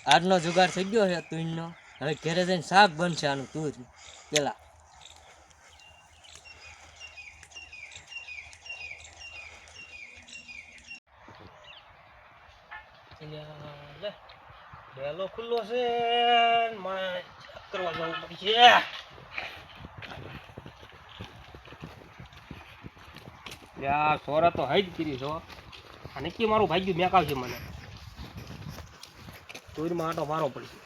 આજનો જુગાડ થઈ ગયો છે તુંનો. હવે ઘરે જઈને શાક બનશે આનું તું પેલા. ડેલો ખુલ્લો છે મારે કરવા જવું પડશે. યા સોરા તો હઈ જ કરી છો અને કે મારું ભાગ્યું મેકાવશે મને તુરમાં આટો મારો પડશે.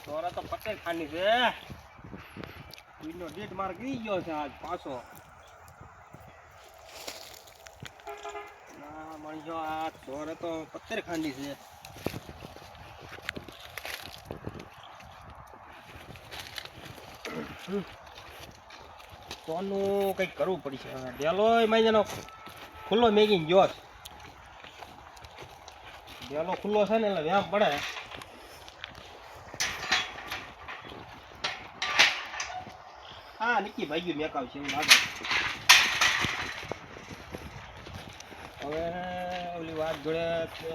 સોરા તો પટેલ ખાની છે. તુરનો ડેટ માર ગઈ ગયો છે આજ પાછો. ના મણજો આ સોરા તો પત્તર ખાંડી છે. સોનું કંઈક કરવું પડશે. ડેલો એનો ખુલ્લો મેગીને ગયો છે. ડેલો ખુલ્લો છે ને એટલે વ્યામ પડે. હા નિકી ભાઈ મેકાવ છે એવું લાગે. હવે ઓલી વાત જોડે કે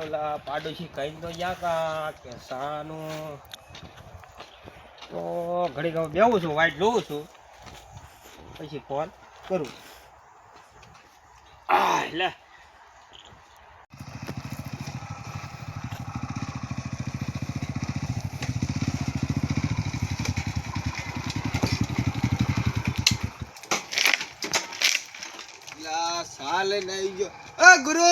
ઓલા પાડોશી કઈ તો યા કે સાનું તો ઘડી બેવું છું વાઈટ જોઉં છું પછી ફોન કરું. લે સાલે નઈ ગયો. એ ગુરુ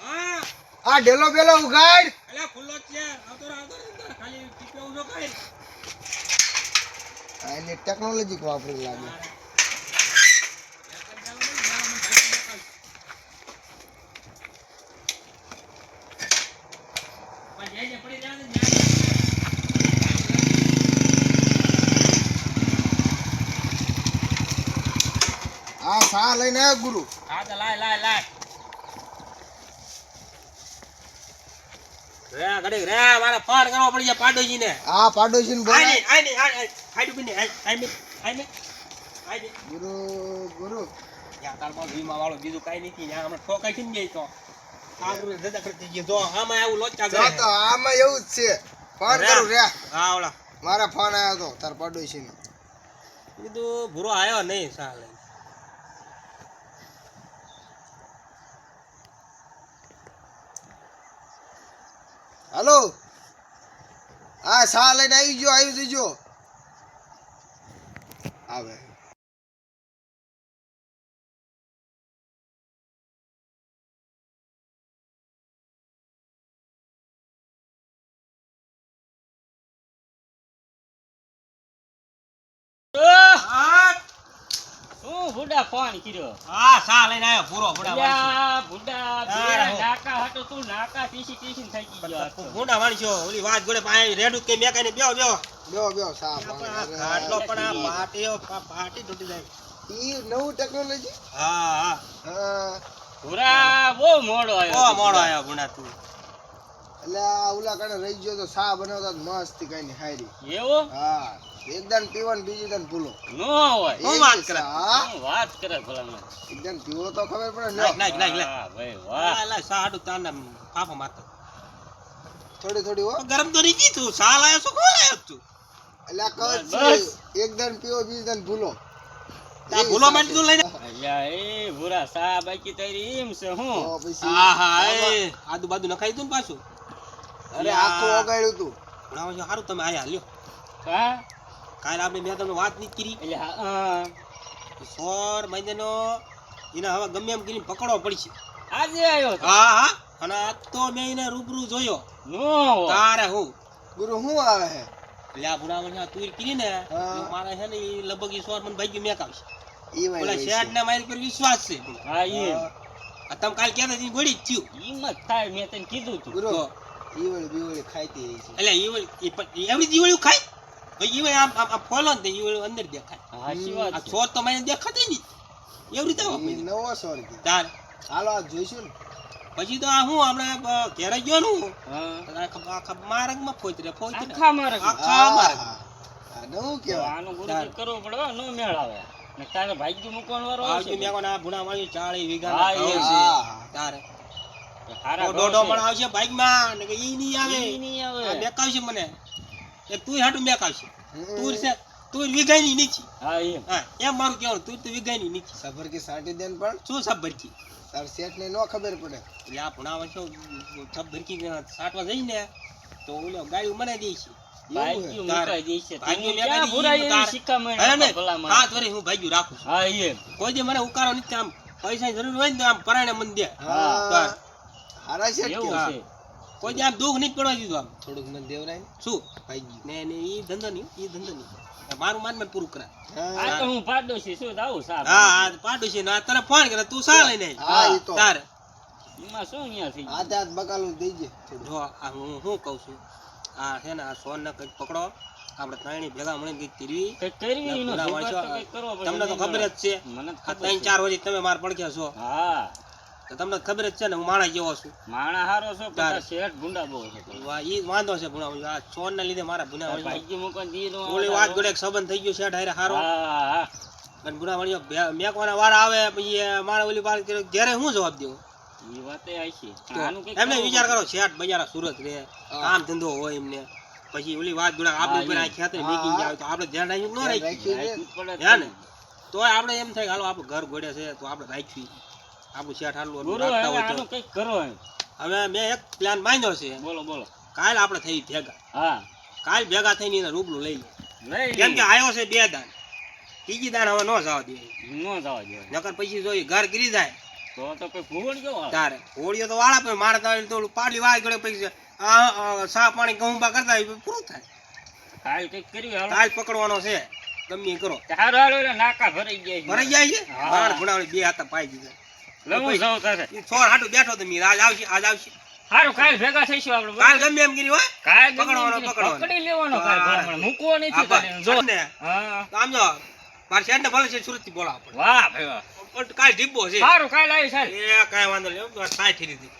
હા આ ઢેલો બેલો ઉગાડ. અલા ખુલ્લો છે. આવતો અંદર ખાલી ટીપે ઉજો કાઈ. આને ટેકનોલોજી વાપરી લાગે. આ સા લઈને આવ ગુરુ. હા તો લાય રે ઘડી રે મારે ફોન કરવો પડી જાય પાડોશીને. આ પાડોશીને બોલાય. આઈ ગુરુ ગુરુ યા તારમાં ભીમા વાળો બીજું કાઈ નથી. યા હમણાં ઠોકાઈ છે ને ગઈ તો આગળ જતા કરતી ગઈ. જો આમાં આવું લોચા કરે. તો આમાં એવું જ છે. ફોન કરું રે. હા ઓલા મારા ફોન આવ્યો તો તાર પાડોશીનો. કીધું ભૂરો આવ્યો નહીં સાલે. હાલો હા સા લઈને આવી જજો. આવે શું બુડા ફોન કર્યો? હા સા લઈને આવ્યો ભૂરો ભૂડા યા બુડા નાકા હતો તું નાકા ટીસી થઈ ગયો. ભૂડા વાળ્યો ઓલી વાત ગોળે પાણી રેડું કે મેકાઈને બેહો બેહો સા ખાટલો પણ આ પાટી તૂટી જાય. ઈ નવું ટેકનોલોજી. હા હા પૂરા બહુ મોડો આવ્યો. મોડો આવ્યો ભૂડા તું. એટલે આ ઉલા કાણે રહી ગયો તો સા બનાવતા મસ્ત કઈ ની હારી. એવો? હા એકદમ પીવન બીજી દન ભૂલો નો હોય. હું વાત કરે? હું વાત કરે ભલામણ. એકદમ પીવો તો ખબર પડે ને. નાખ હા ભાઈ વાહ. લા સાડું તાના પાપો મારતો. થોડી હો. ગરમ તો નહીં તું સાલ આયો છો કોણ આયો તું? એટલે આ કહે છે એકદમ પીવો બીજી દન ભૂલો. તા ભૂલો માંડી તું લઈને. અલ્યા એ ભૂરા સા બાકી તારી એમ છે હું. તો પછી આહા એ આદુ બાદુ નખાઈ દઉં ને પાછું. અરે આખું ઓગાડ્યું તું. ભણાવો સારું તમે આયા લ્યો. કા કાલ આપણે મેં તમને વાત નહીં કરી. એટલે હા સોર મહિનાનો એને હવે ગમે એમ કરીને પકડવો પડશે. આજે આવ્યો તો. હા અને આ તો મેં એને રૂબરૂ જોયો. નો હોય. તારે હું ગુરુ શું આવે હે? એટલે આ ભૂરામાં તુર કરી ને હા. મારે છે ને એ લગભગ ઈ સોર મને ભાગ્યું મેકાવશે. ઈ ઓલા વાળી શેઠ ને મારી પર વિશ્વાસ છે. હા એમ. આ તમે કાલ કહેતા હતી ગોળી જ થયું. હિંમત થાય મેં તને કીધું તું. ગુરુ તો ઈ વાળી બીવળી ખાઈતી રહી છે. એટલે એવડી જીવડ્યું ખાય ઈ આમ ફોલો ને ઈ અંદર દેખાય. હા શી વાત આ છે. સોર તો મને દેખાતી નહીં એવી રીતે ઈ નવો સોર કે. તાર હાલો આ જોઈશું ને. પછી તો આ હું હમણાં ઘેરે ગયો નું હા આખા માર્ગમાં ફોતરે આખા મારે આખા માર્ગ હા. નવું કેવાય આનું ગુરુ કંઈક કરવું પડે હો, નો મેળ આવે ને તારે ભાગ્ય મૂકવાનો વારો આવશે આવજો મેં કોને આ ભૂણા વાળી 40 વીઘા હા, ઘઉં એ છે હા. તારે હારા દોઢો ઘઉં મણ છે. આવશે બાઈકમાં ને કે ઈ નહીં આવે ઈ નહીં આવે. આ મેકાવશે મને એક તું હાટું મેકાવશે હમ. તું છે તું વીઘાની નીચી હા એમ હા એમ મારું કહેવાનું તું તો વીઘાની નીચી સફર કે સાટી દેન પણ શું સબ ભરકી તાર શેઠ ને નો ખબર પડે એટલે આ ભૂણા વર્ષો સબ ભરકી સાટવા જઈને તો ઓલો ગાડી મને દે છે ભાગ્ય મુકાઈ દેશે. ભાગ્ય તું મેકાઈ ક્યાં દે, ભૂરાઈ ઈ એવી તાર- શિખામણ અરે ને, આપો ભલામણ. હાથ વળી હું ભાગ્યું રાખું છું હા એમ કોઈ દી મને ઉકારો નથી આમ પૈસાની જરૂર હોય ને તો આમ પરાણે મને દે હા તાર. હારા શેઠ એવું કેવાય. છે. કોઈ દી આમ દુઃખ નહીં પડવા દીધું આમ થોડુંક મને દેવરાય ને શું ભાઈ ને ઈ ધંધો નહીં ઈ ધંધો નહીં મારું માન પૂરું કરા આ તો હું પાડોશી છું, તો આવું સાહેબ. હા હા પાડું છે ને આ તને ફોન કરે તું સા લઈને આય. હા ઈ તો તારે એમાં શું અહીંયા થઈ ગયું? હાથે હાથ બકાલું દેજે થોડું જો આ હું શું કહું છું આ છે ને આ સોન ને કંઈક પકડો આપણે ત્રણેય ભેગા મળીને કંઈક તીરવી કંઈક કરવી એનો ના, જુગાડ તો ના, કંઈક કરવો પડે. તમને તો ખબર જ છે મને તો આ ખબર 3-4 છે. વર્ષથી તમે મારા પડખ્યા છો હા તો તમને ખબર જ છે ને હું માણસ જેવો છું માણા હારો છો પણ તારે. તાર શેઠ ભૂંડા બહુ છે. ઈ વાંધો છે ભૂણા આ સોન ના લીધે મારા ભૂના તાર ભાગ્ય મૂકવાનું દીનો ઓલી વાત જોડે એક સંબંધ થઈ ગયો છે હારે હારો હા હા અને ભૂના વળીઓ મેકવાના વાળા આવે પછી મારે ઓલી વાત કરે ઘેરે હું જવાબ દેવો ઈ વાતે આઈ છે. તો આનું કંઈક એમને કરવું વિચાર પડે. કરો શેઠ બજારા સુરત રે કામ ધંધો હોય એમને પછી ઓલી વાત જોડે આપણે ઉપર આ ખેતર મેકી જાય તો આપણે ધ્યાન રાખ્યું ન રાખ્યું રાખ્યું છે. રાખવું જ પડે. ધ્યાન ને તોય આપણે એમ થાય કે હાલો આપણું ઘર ગોડે છે તો આપણે રાખ્યું આપણું શેઠ હાલું ગુરુ રાખતા હવે હોય તો આનું કંઈક કરો એમ. હવે મેં એક પ્લાન માંગ્યો છે બોલો બોલો. કાલ આપણે થઈ ભેગા હા કાલ ભેગા થઈને એને રૂબરૂ લઈ લે લઈ કેમ કે લઈએ. આવ્યો છે 2 દાન ત્રીજી દાન હવે ન જવા દે નો જવા દે. નકર પછી જો ઈ ઘર ગીરી જાય તો કોઈ ભૂગોળ કેવો આવે? તારે હોળીઓ તો વાળા પણ મારે તો ઓલું પાટલી વાય ગળે પછી સા પાણી ઘઉંબા કરતા હોય પછી પૂરું થાય કાલ કંઈક કર્યું હાલો. કાલ પકડવાનો છે ગમે ઈ કરો હારું હાલો એટલે નાકા ભરાઈ ગયા છે. ભરાઈ જાય છે હા. બાણ ભણાવડી 2 હાથા પાઈ દીધા લે હું જાઉં તારે. ઈ છોર હાટું બેઠો તો મીર આજ આવશે હારું કાલ ભેગા થઈશું આપણે બરાબર? કાલ ગમે એમ ગીરી હોય કાલ પકડવાનો, ગમે પકડવાનો. પકડી લેવાનો કાલ હા. ભલામણ. મૂકવો નથી કાલે. જો ને હા આમ જો મારે શેઠ ને ભલે છે સુરત થી બોલાવો પડે વાહ ભાઈ વાહ. પણ કાલ ઢીબો છે સારું કાલ આવી સાહેબ. એ કાંઈ વાંધો નહીં સાય ઠીરી હતી